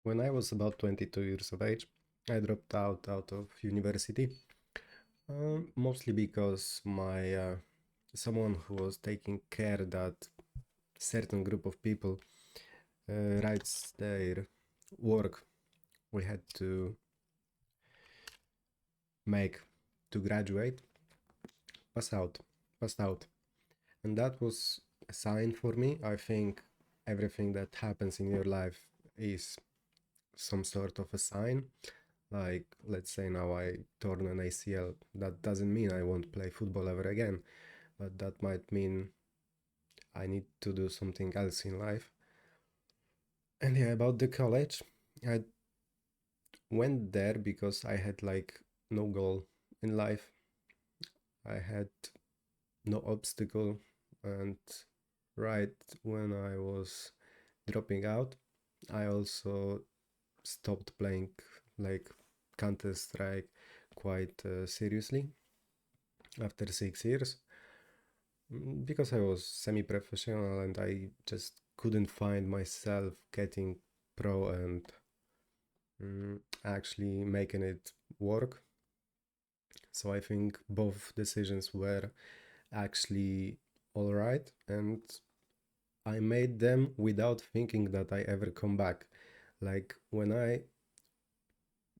When I was about 22 years of age, I dropped out of university, mostly because my someone who was taking care that certain group of people writes their work we had to make to graduate, pass out, passed out, and that was a sign for me. I think everything that happens in your life is some sort of a sign. Like, let's say now I torn an ACL. That doesn't mean I won't play football ever again, but that might mean I need to do something else in life. And yeah, about the college, I went there because I had like no goal in life. I had no obstacle, and right when I was dropping out, I also stopped playing like Counter Strike quite seriously after 6 years because I was semi-professional and I just couldn't find myself getting pro and actually making it work. So I think both decisions were actually all right, and I made them without thinking that I ever come back. Like when I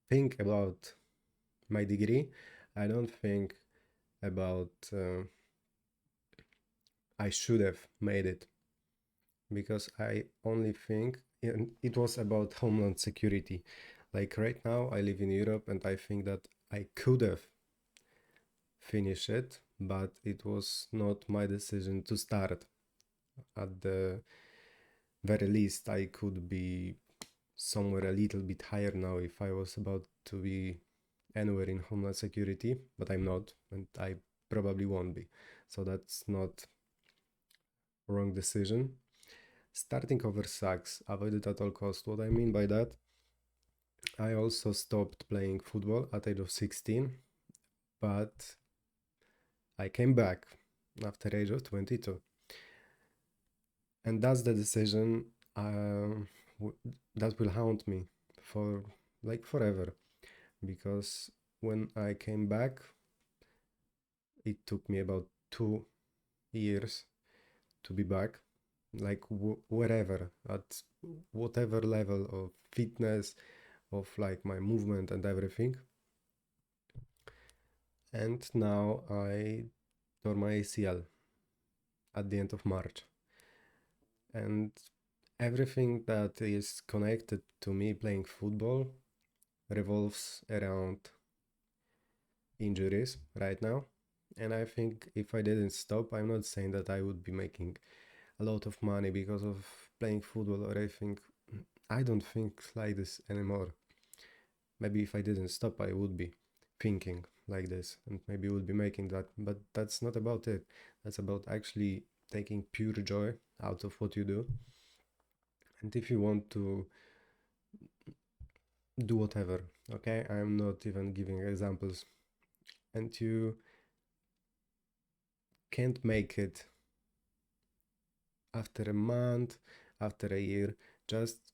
think about my degree, I don't think about I should have made it because I only think it was about homeland security. Like right now, I live in Europe and I think that I could have finished it, but it was not my decision to start. At the very least, I could be somewhere a little bit higher now if I was about to be anywhere in homeland security, but I'm not, and I probably won't be. So that's not wrong decision. Starting over sucks. Avoid it at all cost. What I mean by that, I also stopped playing football at age of 16, but I came back after age of 22. And that's the decision that will haunt me for like forever. Because when I came back, it took me about 2 years to be back, like wherever, at whatever level of fitness, of like my movement and everything. And now I tore my ACL at the end of March. And everything that is connected to me playing football revolves around injuries right now. And I think if I didn't stop, I'm not saying that I would be making a lot of money because of playing football or anything. I don't think like this anymore. Maybe if I didn't stop, I would be thinking like this and maybe would be making that. But that's not about it. That's about actually taking pure joy out of what you do. And if you want to do whatever, okay, I'm not even giving examples, and you can't make it after a month, after a year, just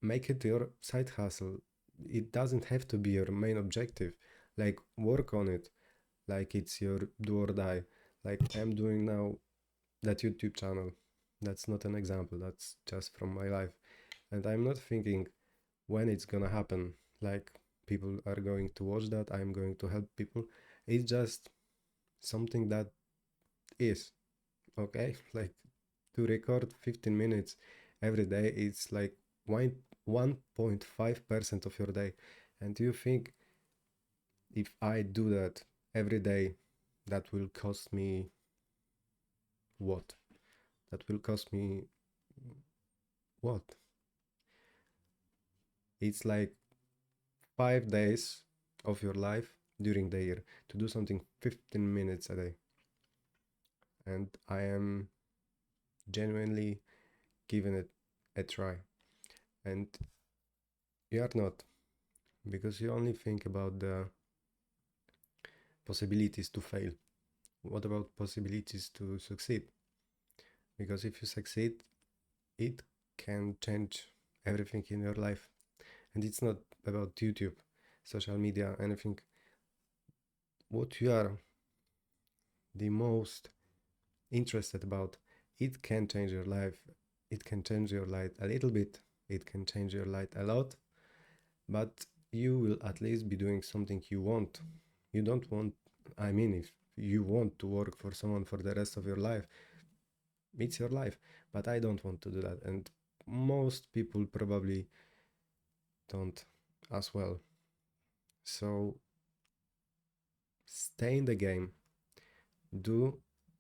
make it your side hustle. It doesn't have to be your main objective. Like, work on it like it's your do or die. Like I'm doing now that YouTube channel. That's not an example, that's just from my life. And I'm not thinking when it's gonna happen. Like, people are going to watch that, I'm going to help people. It's just something that is okay. Like, to record 15 minutes every day, it's like 1.5% of your day. And you think if I do that every day, that will cost me what? That will cost me what? It's like 5 days of your life during the year to do something 15 minutes a day. And I am genuinely giving it a try. And you are not, because you only think about the possibilities to fail. What about possibilities to succeed? Because if you succeed, it can change everything in your life. And it's not about YouTube, social media, anything. What you are the most interested about, it can change your life. It can change your life a little bit. It can change your life a lot. But you will at least be doing something you want. You don't want, I mean, if you want to work for someone for the rest of your life, it's your life. But I don't want to do that. And most people probably don't as well. So stay in the game, do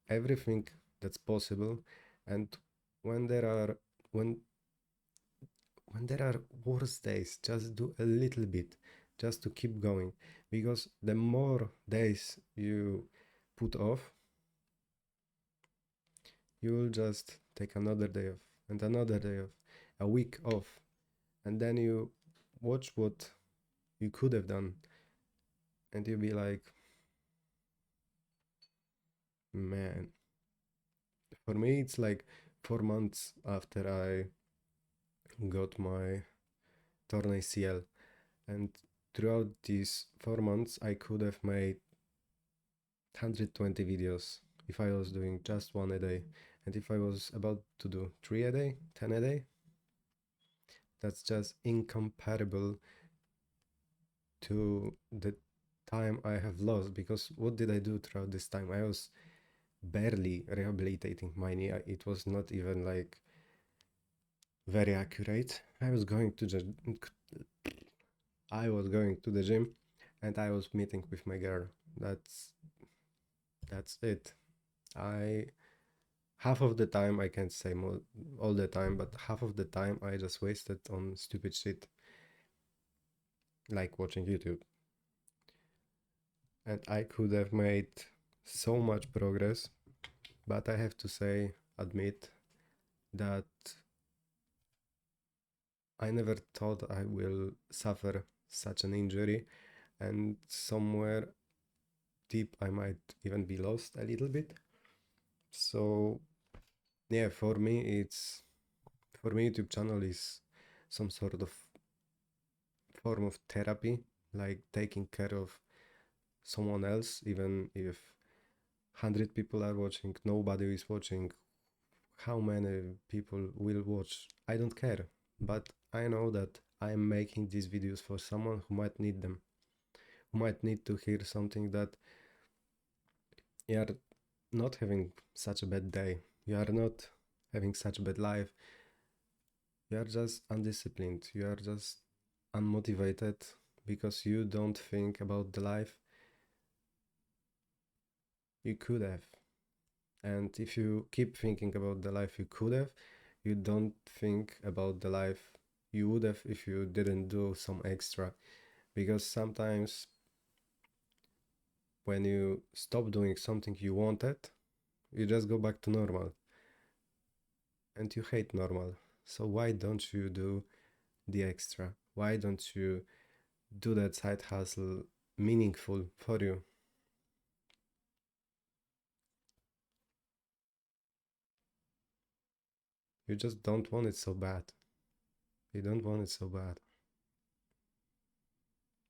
everything that's possible, and when there are when there are worse days, just do a little bit just to keep going, because the more days you put off, you will just take another day off and another day off, a week off, and then you watch what you could have done and you'll be like, man. For me it's like 4 months after I got my torn ACL, and throughout these 4 months I could have made 120 videos if I was doing just one a day. And if I was about to do 3 a day, 10 a day, that's just incomparable to the time I have lost. Because what did I do throughout this time? I was barely rehabilitating my knee. It was not even like very accurate. I was going to the gym and I was meeting with my girl. That's it. I half of the time, I can't say more all the time, but half of the time I just wasted on stupid shit like watching YouTube. And I could have made so much progress, but I have to admit that I never thought I will suffer such an injury, and somewhere deep I might even be lost a little bit. So yeah, for me YouTube channel is some sort of form of therapy, like taking care of someone else. Even if 100 people are watching, nobody is watching, how many people will watch, I don't care. But I know that I am making these videos for someone who might need them, who might need to hear something that you are not having such a bad day, you are not having such a bad life, you are just undisciplined, you are just unmotivated because you don't think about the life you could have. And if you keep thinking about the life you could have, you don't think about the life you would have if you didn't do some extra. Because sometimes when you stop doing something you wanted, you just go back to normal. And you hate normal. So why don't you do the extra? Why don't you do that side hustle meaningful for you? You just don't want it so bad. You don't want it so bad.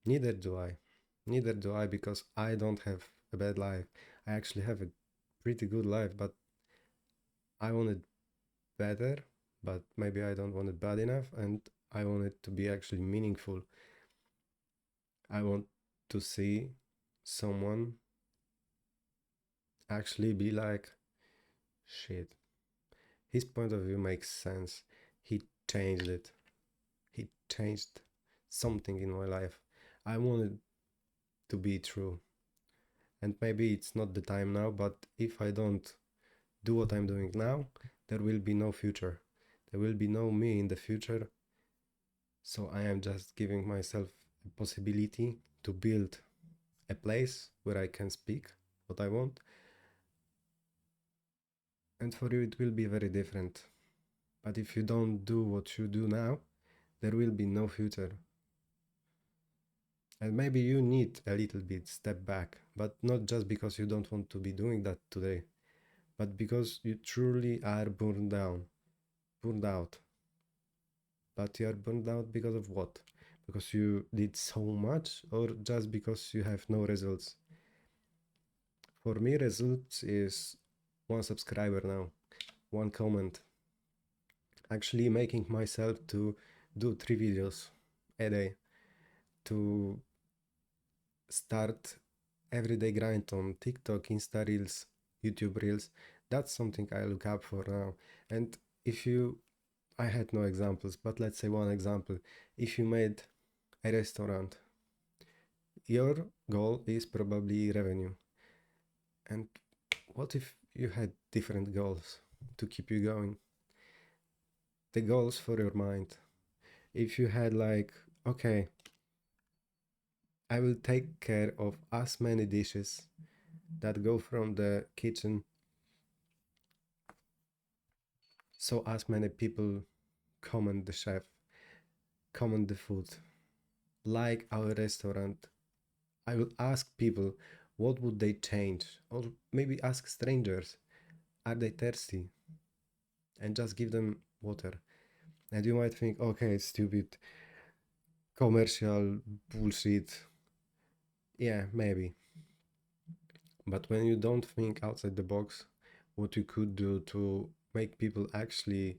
Neither do I. Neither do I, because I don't have a bad life. I actually have a pretty good life, but I want it better, but maybe I don't want it bad enough, and I want it to be actually meaningful. I want to see someone actually be like, shit, his point of view makes sense. He changed it. He changed something in my life. I want it to be true. And maybe it's not the time now, but if I don't do what I'm doing now, there will be no future. There will be no me in the future. So I am just giving myself a possibility to build a place where I can speak what I want. And for you, it will be very different. But if you don't do what you do now, there will be no future. And maybe you need a little bit step back, but not just because you don't want to be doing that today, but because you truly are burned down, burned out. but you are burned out because of what? Because you did so much, or just because you have no results? For me, results is 1 subscriber now, 1 comment. Actually making myself to do 3 videos a day, to start everyday grind on TikTok, Insta Reels, YouTube Reels. That's something I look up for now. And if you, I had no examples, but let's say one example. If you made a restaurant, your goal is probably revenue. And what if you had different goals to keep you going? The goals for your mind. If you had like, okay, I will take care of as many dishes that go from the kitchen so as many people comment the chef, comment the food, like our restaurant. I will ask people what would they change, or maybe ask strangers, are they thirsty, and just give them water. And you might think, okay, stupid, commercial bullshit. Yeah, maybe. But when you don't think outside the box, what you could do to make people actually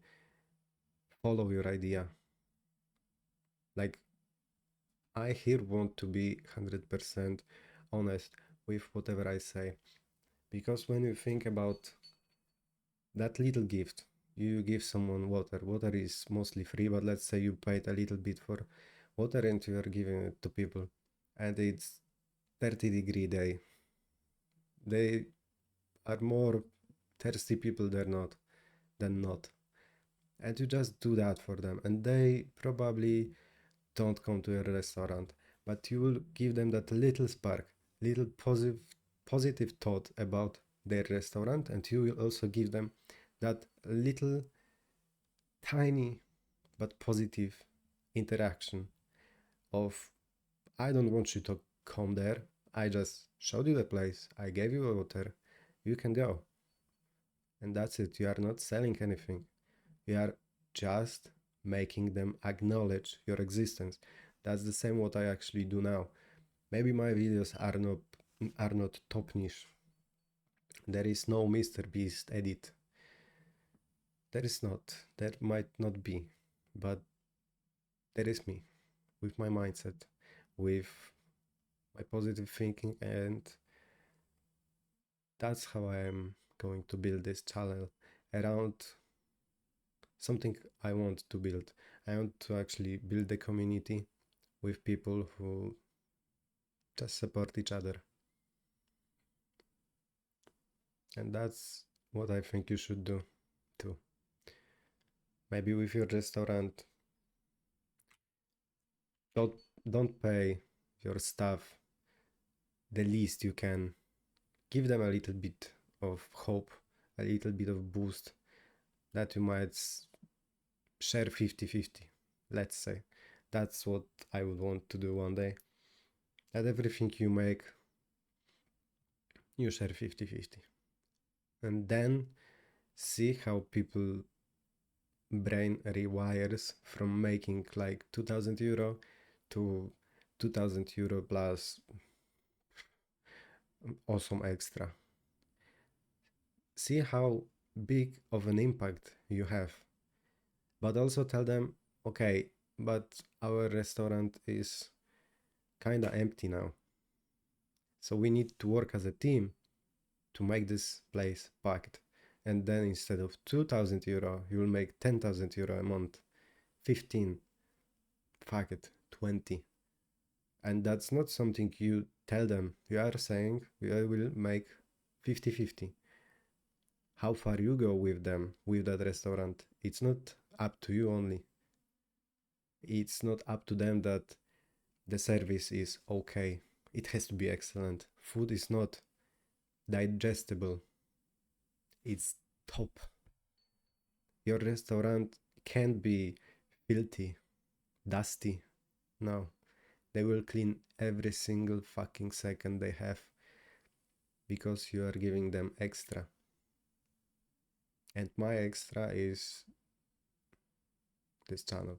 follow your idea. Like, I here want to be 100% honest with whatever I say. Because when you think about that little gift, you give someone water. Water is mostly free, but let's say you paid a little bit for water and you are giving it to people. And it's 30-degree day. They are more thirsty people than not. And you just do that for them. And they probably don't come to your restaurant, but you will give them that little spark, little positive thought about their restaurant, and you will also give them that little tiny but positive interaction of, I don't want you to come there, I just showed you the place, I gave you water, you can go. And that's it. You are not selling anything, you are just making them acknowledge your existence. That's the same what I actually do now. Maybe my videos are not top niche. There is no Mr. Beast edit. There is not. There might not be. But there is me, with my mindset, with my positive thinking, and that's how I am going to build this channel around something I want to build. I want to actually build a community with people who just support each other. And that's what I think you should do too. Maybe with your restaurant, don't pay your staff the least you can. Give them a little bit of hope, a little bit of boost that you might share 50-50, let's say. That's what I would want to do one day. That everything you make, you share 50-50. And then see how people brain rewires from making like 2000 euro to 2000 euro plus awesome extra. See how big of an impact you have, but also tell them, okay, but our restaurant is kind of empty now, so we need to work as a team to make this place packed. And then instead of 2000 euro, you will make 10,000 euro a month, 15, fuck it, 20. And that's not something you tell them. You are saying we will make 50-50. How far you go with them, with that restaurant, it's not up to you only. It's not up to them that the service is okay. It has to be excellent. Food is not digestible. It's top. Your restaurant can't be filthy, dusty. No. They will clean every single fucking second they have because you are giving them extra. And my extra is this channel.